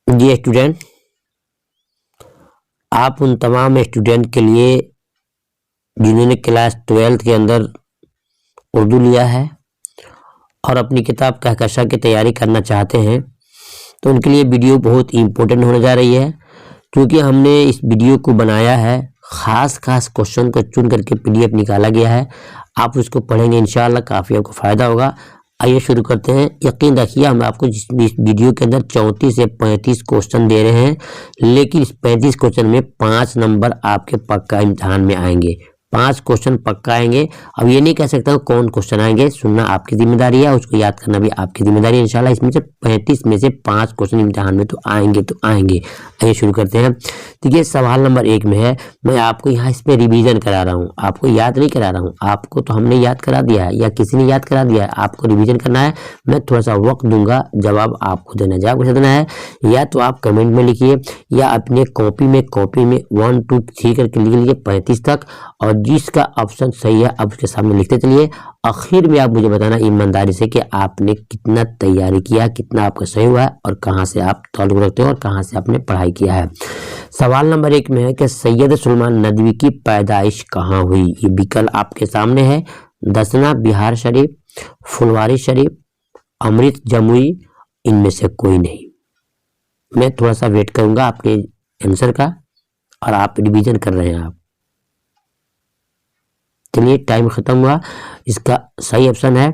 जी student, आप उन तमाम स्टूडेंट के लिए जिन्होंने क्लास 12th के अंदर उर्दू लिया है और अपनी किताब कहकशा की तैयारी करना चाहते हैं, तो उनके लिए वीडियो बहुत इम्पोर्टेंट होने जा रही है। क्योंकि हमने इस वीडियो को बनाया है, ख़ास क्वेश्चन को चुन करके PDF निकाला गया है। आप उसको पढ़ेंगे, इंशाल्लाह काफ़ी आपको फ़ायदा होगा। आइए शुरू करते हैं। यकीन रखिए, हम आपको इस वीडियो के अंदर 34 से 35 क्वेश्चन दे रहे हैं, लेकिन इस 35 क्वेश्चन में 5 नंबर आपके पक्का इम्तिहान में आएंगे। 5 क्वेश्चन पक्का आएंगे। अब ये नहीं कह सकता हूँ कौन क्वेश्चन आएंगे, सुनना आपकी जिम्मेदारी है, उसको याद करना भी आपकी जिम्मेदारी है। इंशाल्लाह इसमें से 35 में से 5 क्वेश्चन इम्तिहान में तो आएंगे। आइए शुरू करते हैं। देखिए, सवाल नंबर 1 में है, मैं आपको यहाँ इस पे रिवीजन करा रहा हूँ, आपको याद नहीं करा रहा हूँ। आपको तो हमने याद करा दिया है या किसी ने याद करा दिया है, आपको रिवीजन करना है। मैं थोड़ा सा वक्त दूंगा, जवाब आपको देना है। जवाब कैसे देना है, या तो आप कमेंट में लिखिए या अपने कॉपी में 1 2 3 करके लिख लीजिए 35 तक, और जिसका ऑप्शन सही है आप उसके सामने लिखते चलिए। आखिर में आप मुझे बताना ईमानदारी से कि आपने कितना तैयारी किया, कितना आपका सही हुआ है और कहाँ से आप ताल्लुक रखते हो और कहाँ से आपने पढ़ाई किया है। सवाल नंबर 1 में है कि सैयद सुलेमान नदवी की पैदाइश कहाँ हुई। ये विकल्प आपके सामने है, दसना बिहार शरीफ, फुलवारी शरीफ, अमृत जमुई, इनमें से कोई नहीं। मैं थोड़ा सा वेट करूंगा आपके आंसर का, और आप रिवीजन कर रहे हैं आप। चलिए, टाइम खत्म हुआ। इसका सही ऑप्शन है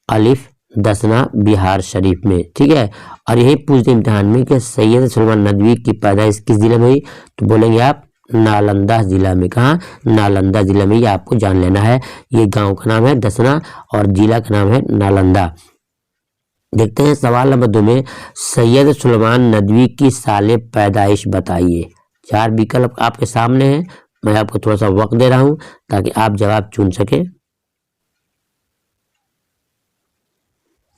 अलिफ, दसना बिहार शरीफ में। ठीक है, और यही पूछते इम्तिहान में कि सैयद सुलेमान नदवी की पैदाइश किस जिले में हुई, तो बोलेंगे आप नालंदा जिला में। कहाँ, नालंदा जिला में। ये आपको जान लेना है। ये गांव का नाम है दसना और जिला का नाम है नालंदा। देखते हैं सवाल नंबर 2 में, सैयद सुलेमान नदवी की साले पैदाइश बताइए। 4 विकल्प आपके सामने हैं, मैं आपको थोड़ा सा वक्त दे रहा हूं ताकि आप जवाब चुन सके।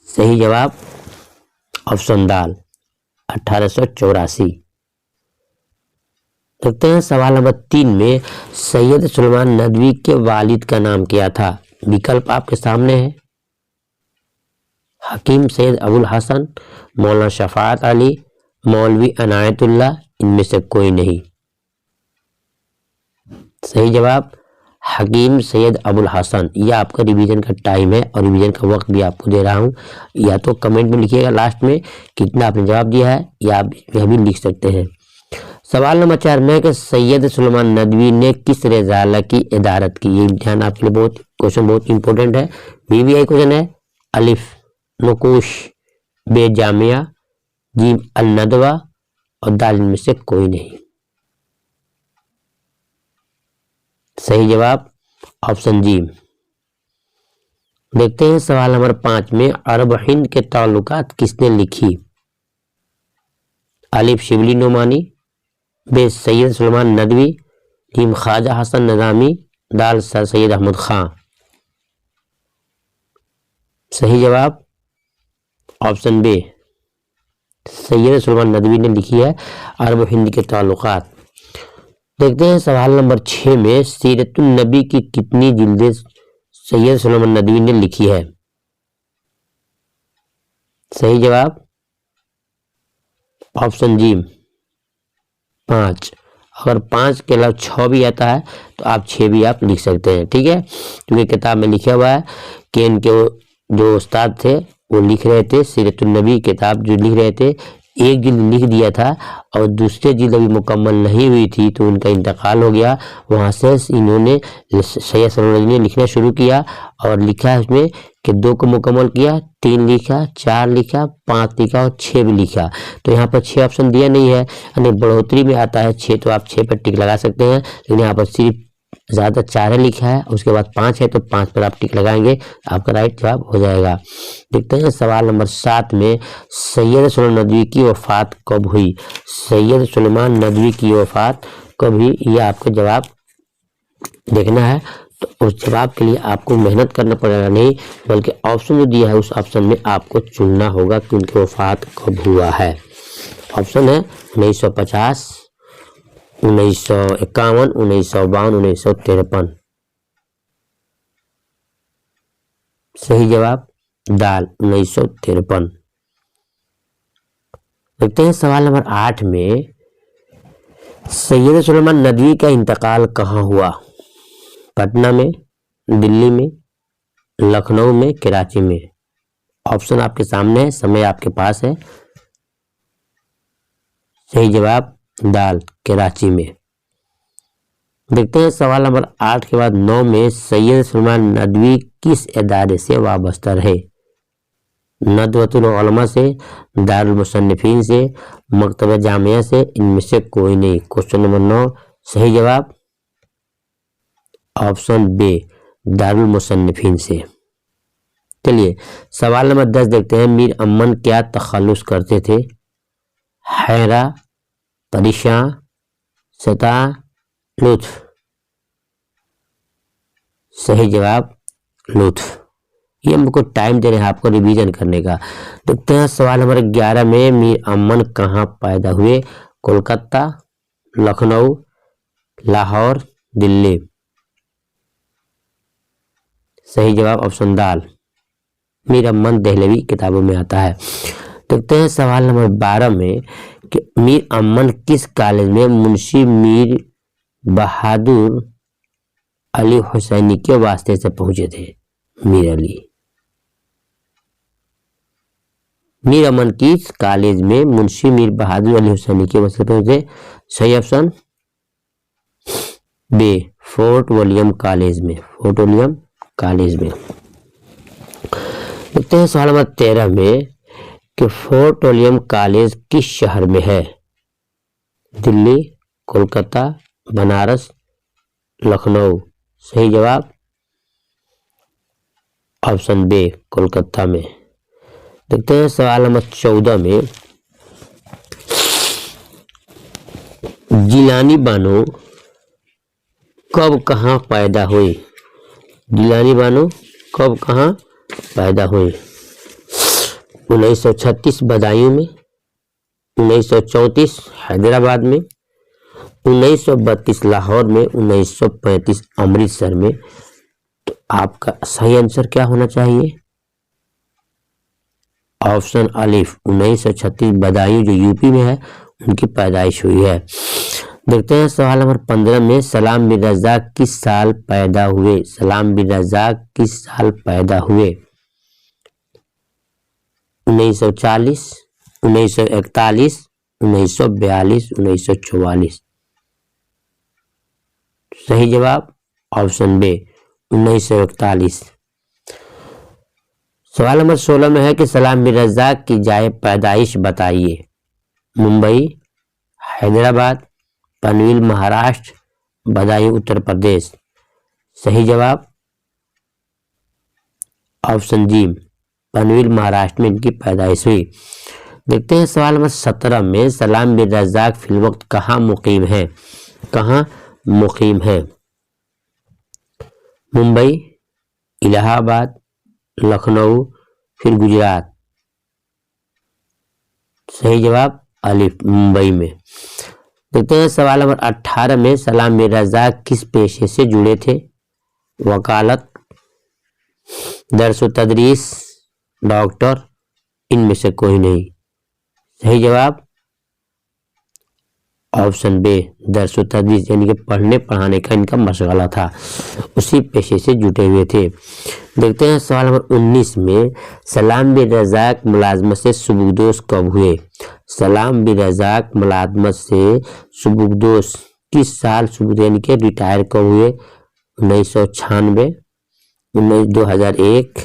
सही जवाब ऑप्शन दाल, 1884। देखते हैं सवाल नंबर 3 में, सैयद सुलेमान नदवी के वालिद का नाम क्या था। विकल्प आपके सामने है, हकीम सैयद अबुल हसन, मौलाना शफाअत अली, मौलवी अनायतुल्लाह, इनमें से कोई नहीं। सही जवाब हकीम सैयद अबुल हसन। यह आपका रिवीजन का टाइम है और रिवीजन का वक्त भी आपको दे रहा हूं। या तो कमेंट में लिखिएगा लास्ट में कितना आपने जवाब दिया है, या आप यह भी लिख सकते हैं। सवाल नंबर 4 में कि सैयद सुलेमान नदवी ने किस रिसाला की इदारत की। ये इम्तिहान आपके लिए बहुत क्वेश्चन बहुत इंपॉर्टेंट है। BVI क्वेश्चन है। अलिफ नुकूश बे जामिया, जीम अल नदवा और दाल में से कोई नहीं। सही जवाब ऑप्शन जी। देखते हैं सवाल नंबर 5 में, अरब हिंद के ताल्लुकात किसने लिखी। अलिफ शिबली नोमानी, बे सैयद सुलेमान नदवी, जीम ख्वाजा हसन नदामी, दाल सर सैयद अहमद खां। सही जवाब ऑप्शन बे, सैयद सुलेमान नदवी ने लिखी है अरब हिंद के ताल्लुकात। देखते हैं सवाल नंबर 6 में, सीरतुन नबी की कितनी जिल्दें सैयद सुलेमान नदवी ने लिखी है। सही जवाब ऑप्शन जी 5। अगर 5 के अलावा 6 भी आता है तो आप 6 भी आप लिख सकते हैं। ठीक है, क्योंकि किताब में लिखा हुआ है कि इनके जो उस्ताद थे वो लिख रहे थे, सीरतुन नबी किताब जो लिख रहे थे, एक जिल्द लिख दिया था और दूसरी जिल्द अभी मुकम्मल नहीं हुई थी तो उनका इंतकाल हो गया। वहाँ से इन्होंने सैयद सुलेमान नदवी ने लिखना शुरू किया और लिखा है उसमें कि 2 को मुकम्मल किया, 3 लिखा, 4 लिखा, 5 लिखा और 6 भी लिखा। तो यहाँ पर 6 ऑप्शन दिया नहीं है, यानी बढ़ोतरी में आता है 6, तो आप 6 पर टिक लगा सकते हैं। लेकिन यहाँ पर सिर्फ ज़्यादा 4 लिखा है, उसके बाद 5 है तो 5 पर आप टिक लगाएंगे, आपका राइट जवाब हो जाएगा। देखते हैं सवाल नंबर 7 में, सैयद सुलेमान नदवी की वफ़ात कब हुई। सैयद सुलेमान नदवी की वफ़ात कब हुई, यह आपको जवाब देखना है। तो उस जवाब के लिए आपको मेहनत करना पड़ेगा नहीं, बल्कि ऑप्शन जो दिया है उस ऑप्शन में आपको चुनना होगा कि उनकी वफ़ात कब हुआ है। ऑप्शन है 1950, 1951, 1952, 1953। सही जवाब दाल 1953। देखते हैं सवाल नंबर 8 में सैयद सुलेमान नदवी का इंतकाल कहाँ हुआ? पटना में, दिल्ली में, लखनऊ में, कराची में। ऑप्शन आपके सामने है, समय आपके पास है। सही जवाब दाल, कराची में। देखते हैं सवाल नंबर 8 के बाद 9 में सैयद सुलेमान नदवी किस इदारे से वाबस्ता रहे? नदवतुल उलमा से, दारुल मुसन्निफीन से, मकतबा जामिया से, इनमें से कोई नहीं। क्वेश्चन नंबर 9 सही जवाब ऑप्शन बी, दारुल मुसन्निफीन से। चलिए सवाल नंबर 10 देखते हैं। मीर अमन क्या तखल्लुस करते थे? हैरा, परेशान, सता, लुत्फ। सही जवाब लुत्फ। ये हमको टाइम दे रहे हैं आपको रिवीजन करने का। देखते हैं सवाल नंबर 11 में मीर अमन कहाँ पैदा हुए? कोलकाता, लखनऊ, लाहौर, दिल्ली। सही जवाब ऑप्शन दाल, मीर अमन दहलवी किताबों में आता है। देखते हैं सवाल नंबर 12 में कि मीर अमन किस कॉलेज में मुंशी मीर बहादुर अली हुसैनी के वास्ते से पहुंचे थे? मीर अमन किस कॉलेज में मुंशी मीर बहादुर अली हुसैनी के वास्ते पहुंचे? सही option B, Fort William College में। फोर्ट विलियम कॉलेज में। देखते हैं सवाल नंबर 13 में कि फोर्ट विलियम कॉलेज किस शहर में है? दिल्ली, कोलकाता, बनारस, लखनऊ। सही जवाब ऑप्शन बी, कोलकाता में। देखते हैं सवाल नंबर 14 में जिलानी बानो कब कहाँ पैदा हुई? जिलानी बानो कब कहाँ पैदा हुई? 1936 बदायूं में, 1934 हैदराबाद में, 1932 लाहौर में, 1935 अमृतसर में। तो आपका सही आंसर क्या होना चाहिए? ऑप्शन अलिफ, 1936 बदायूं जो यूपी में है उनकी पैदाइश हुई है। देखते हैं सवाल नंबर 15 में सलाम बिन रज़ाक किस साल पैदा हुए? सलाम बिन रज़ाक किस साल पैदा हुए? 1940, 1941, 1942, 1944। सही जवाब ऑप्शन बी, 1941। सवाल नंबर 16 में है कि सलाम बिन रज़ाक की जाए पैदाइश बताइए। मुंबई, हैदराबाद, पनवेल महाराष्ट्र, बदायूं उत्तर प्रदेश। सही जवाब ऑप्शन जी, पनवेल महाराष्ट्र में इनकी पैदाइश हुई। देखते हैं सवाल नंबर 17 में सलाम बिन रज़ाक फिलवक्त कहाँ मुकीम है? कहाँ मुकीम है? मुंबई, इलाहाबाद, लखनऊ, फिर गुजरात। सही जवाब अलिफ, मुंबई में। देखते हैं सवाल नंबर 18 में सलाम बिन रज़ाक किस पेशे से जुड़े थे? वकालत, दर्स व तदरीस, डॉक्टर, इनमें से कोई नहीं। सही जवाब ऑप्शन बी, दर्स व तदरीस, यानी कि पढ़ने पढ़ाने का इनका मशगला था, उसी पेशे से जुटे हुए थे। देखते हैं सवाल नंबर 19 में सलाम बिन रज़ाक मुलाजमत से सुबुकदोश कब हुए? सलाम बिन रज़ाक मुलाजमत से सुबुकदोश किस साल यानी कि रिटायर कब हुए? 1996, 2001,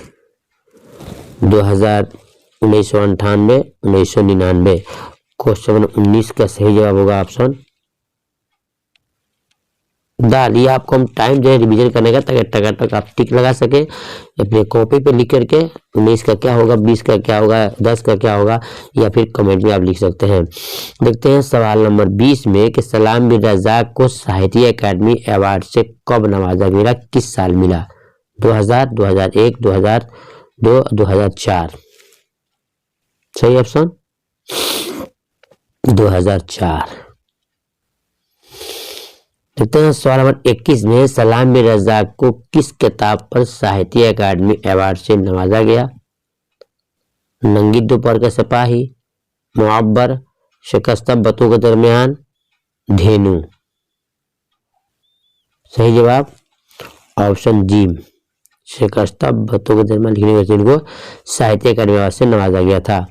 1998, 1999। क्वेश्चन नंबर 19 का सही जवाब होगा ऑप्शन दाल। ये आपको हम टाइम दे रिवीजन करने का ताकि टकाटक आप टिक लगा सके अपने कॉपी पे लिख करके। 19 का क्या होगा, 20 का क्या होगा, 10 का क्या होगा, या फिर कमेंट में आप लिख सकते हैं। देखते हैं सवाल नंबर 20 में कि सलाम बिन रज़ाक को साहित्य अकादमी अवार्ड से कब नवाजा गया? किस साल मिला? 2000, 2001, 2002, 2004। सही ऑप्शन 2004। देखते हैं सवाल नंबर 21 में सलाम बिन रज़ाक को किस किताब पर साहित्य अकादमी अवार्ड से नवाजा गया? नंगी दोपहर का सिपाही, मुअब्बर, शिकस्ता बतों के दरमियान धेनु। सही जवाब ऑप्शन जीम, शिकस्ता बतों के दरमियान लिखने के को साहित्य अकादमी अवार्ड से नवाजा गया था।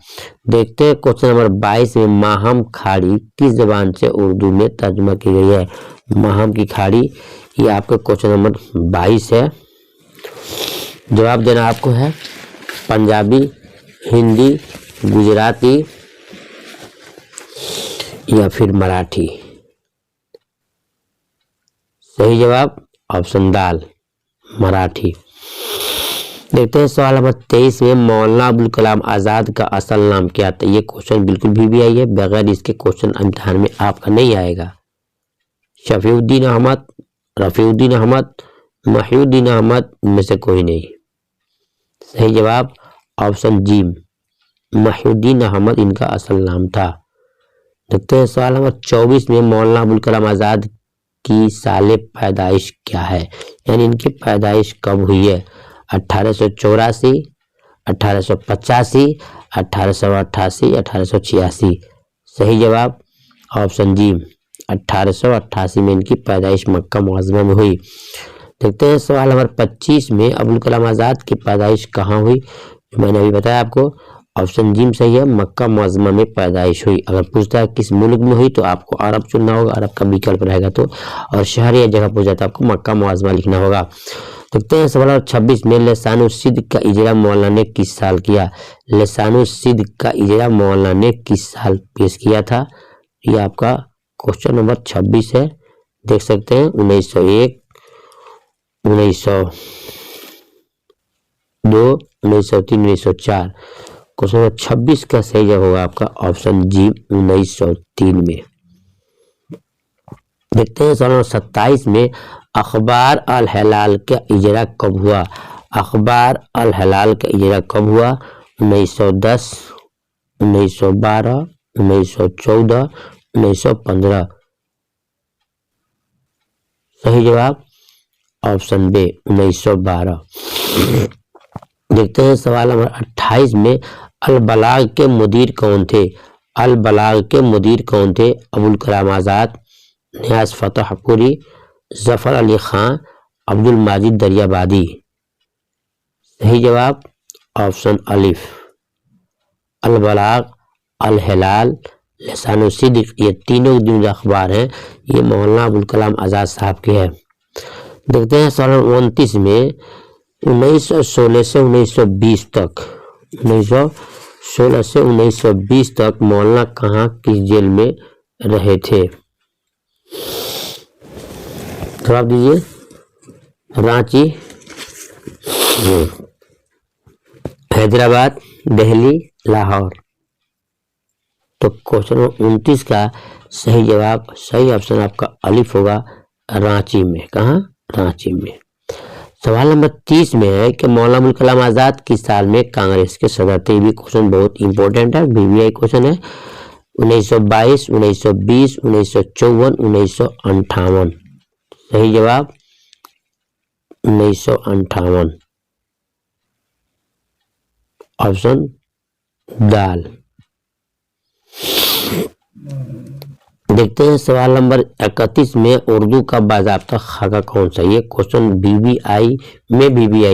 देखते हैं क्वेश्चन नंबर 22 में माहम खाड़ी किस जबान से उर्दू में तर्जुमा की गई है। माहम की खाड़ी, ये आपका क्वेश्चन नंबर 22 है। जवाब देना आपको है पंजाबी, हिंदी, गुजराती या फिर मराठी। सही जवाब ऑप्शन दाल, मराठी। देखते हैं सवाल नंबर 23 में मौलाना अबुल कलाम आज़ाद का असल नाम क्या था। ये क्वेश्चन बिल्कुल भी आई है, बगैर इसके क्वेश्चन इम्तिहान में आपका नहीं आएगा। शफीउद्दीन अहमद, रफीउद्दीन अहमद, महिउद्दीन अहमद में से कोई नहीं। सही जवाब ऑप्शन जीम, महिउद्दीन अहमद इनका असल नाम था। देखते हैं सवाल नंबर 24 में मौलाना अबुल कलाम आज़ाद की साले पैदाइश क्या है, यानी इनकी पैदाइश कब हुई है। 1884, 1885, 1888, 1886। सही जवाब ऑप्शन जी 1888 में इनकी पैदाइश मक्का मुअज़्ज़मा में हुई। देखते हैं सवाल नंबर 25 में अबुल कलाम आज़ाद की पैदाइश कहाँ हुई। मैंने अभी बताया आपको, ऑप्शन जी सही है, मक्का मुअज़्ज़मा में पैदाइश हुई। अगर पूछता है किस मुल्क में हुई तो आपको अरब चुनना होगा, अरब का विकल्प रहेगा तो, और शहर या जगह पूछा तो आपको मक्का मुअज़्ज़मा लिखना होगा। देखते हैं सवाल नंबर 26 में लिसानुस्सिद्क़ का इजरा मौलाना ने किस साल किया। लिसानुस्सिद्क़ का इजरा मौलाना ने किस साल पेश किया था। ये आपका क्वेश्चन नंबर 26 है, देख सकते हैं 1901, 1902, 1903, 1904। क्वेश्चन नंबर 26 का सही जवाब होगा आपका ऑप्शन जी 1903 में। देखते हैं सवाल नंबर 27 में अखबार अल हिलाल का इजरा कब हुआ। अखबार अल हिलाल का इजरा कब हुआ। 1910, 1912, 1914, 1915। सही जवाब ऑप्शन बी 1912। देखते हैं सवाल नंबर 28 में अल बलाग के मुदीर कौन थे। अल बलाग के मुदीर कौन थे। अबुल कलाम आज़ाद, नियाज़ फतेहपुरी, ज़फ़र अली ख़ान, अब्दुल माजिद दरियाबादी। सही जवाब ऑप्शन अलिफ, अल बलाग, अल हिलाल, लिसानुस्सिद्क़, ये तीनों जो अखबार हैं ये मौलाना अबुल कलाम आज़ाद साहब के हैं। देखते हैं सवाल 29 में 1916 से 1920 तक, 1916 से 1920 तक मौलाना कहाँ किस जेल में रहे थे। जवाब दीजिए। रांची, हैदराबाद, दिल्ली, लाहौर। तो क्वेश्चन नंबर 29 का सही जवाब, सही ऑप्शन आपका अलिफ होगा, रांची में। कहाँ, रांची में। सवाल नंबर 30 में है कि मौलाना अबुल कलाम आज़ाद किस साल में कांग्रेस के सदर थे। ये भी क्वेश्चन बहुत इंपॉर्टेंट है, बीबीआई क्वेश्चन है। 1922, 1920, 1954, 1958। सही जवाब 1958 ऑप्शन दाल। देखते हैं सवाल नंबर 31 में उर्दू का बाज़ाब्ता खाका कौन सा। ये क्वेश्चन बीबीआई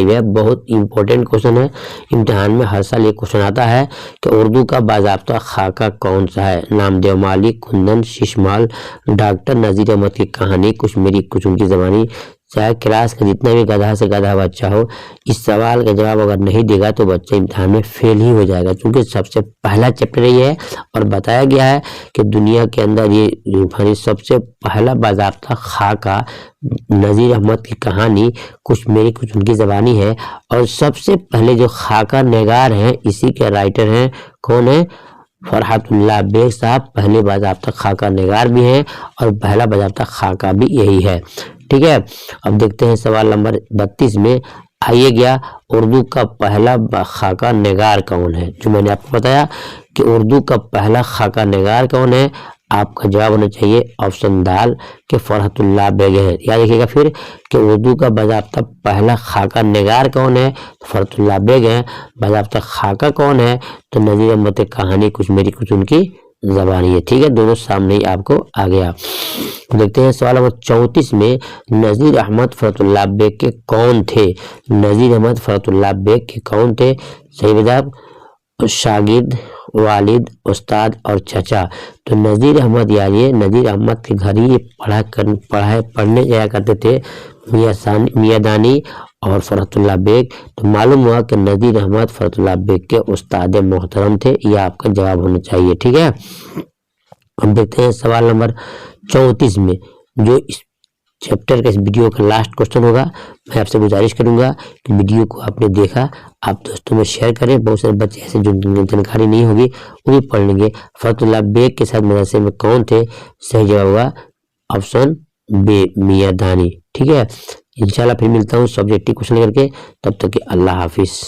है, बहुत इंपॉर्टेंट क्वेश्चन है। इम्तिहान में हर साल ये क्वेश्चन आता है कि उर्दू का बाज़ाब्ता खाका कौन सा है। नामदेव मालिक, कुंदन, शीशमाल, डॉक्टर नज़ीर अहमद की कहानी, कुछ मेरी कुछ उनकी ज़बानी। चाहे क्लास का जितना भी गधा से गधा बच्चा हो, इस सवाल का जवाब अगर नहीं देगा तो बच्चा इम्तिहान में फेल ही हो जाएगा, क्योंकि सबसे पहला चैप्टर ये है और बताया गया है कि दुनिया के अंदर ये सबसे पहला बाज़ाब्ता खाका, नज़ीर अहमद की कहानी, कुछ मेरी कुछ उनकी ज़बानी है। और सबसे पहले जो खाका निगार हैं इसी के राइटर हैं, कौन है, फरहतुल्लाह बेग साहब पहले बाज़ाब्ता खाका निगार भी हैं और पहला बाज़ाब्ता खाका भी यही है। ठीक है, अब देखते हैं सवाल नंबर 32 में आइए गया उर्दू का पहला खाका निगार कौन है। जो मैंने आपको बताया कि उर्दू का पहला खाका निगार कौन है, आपका जवाब होना चाहिए ऑप्शन दाल के फरहतुल्लाह बेग है। याद रखिएगा फिर कि उर्दू का बाज़ाब्ता पहला खाका निगार कौन है, फरहतुल्लाह बेग है। बाज़ाब्ता खाका कौन है, तो नज़ीर अहमद कहानी कुछ मेरी कुछ उनकी ज़बानी है। ठीक है, दोनों सामने ही आपको आ गया। देखते हैं सवाल नंबर 34 में नज़ीर अहमद फरहतुल्लाह बेग के कौन थे। नज़ीर अहमद फरहतुल्लाह बेग के कौन थे? सही जवाब शागिर्द, वालिद, उस्ताद और चचा। तो नज़ीर अहमद यार ये नज़ीर अहमद के घर ही पढ़ने जाया करते थे मियां दानी और फरहतुल्लाह बेग। तो मालूम हुआ कि नज़ीर अहमद फरहतुल्लाह बेग के उस्ताद मोहतरम थे। यह आपका जवाब होना चाहिए। ठीक है, अब देखते हैं सवाल नंबर 34 में जो इस चैप्टर का इस वीडियो का लास्ट क्वेश्चन होगा। मैं आपसे गुजारिश करूंगा कि वीडियो को आपने देखा आप दोस्तों में शेयर करें। बहुत सारे बच्चे ऐसे जो जानकारी नहीं होगी वो भी पढ़ लेंगे। फरहतुल्लाह बेग के साथ मदरसे में कौन थे? सही जवाब होगा ऑप्शन बी मियां दानी। ठीक है, इंशाल्लाह फिर मिलता हूँ सब्जेक्टिव क्वेश्चन करके। तब तक के अल्लाह हाफिज।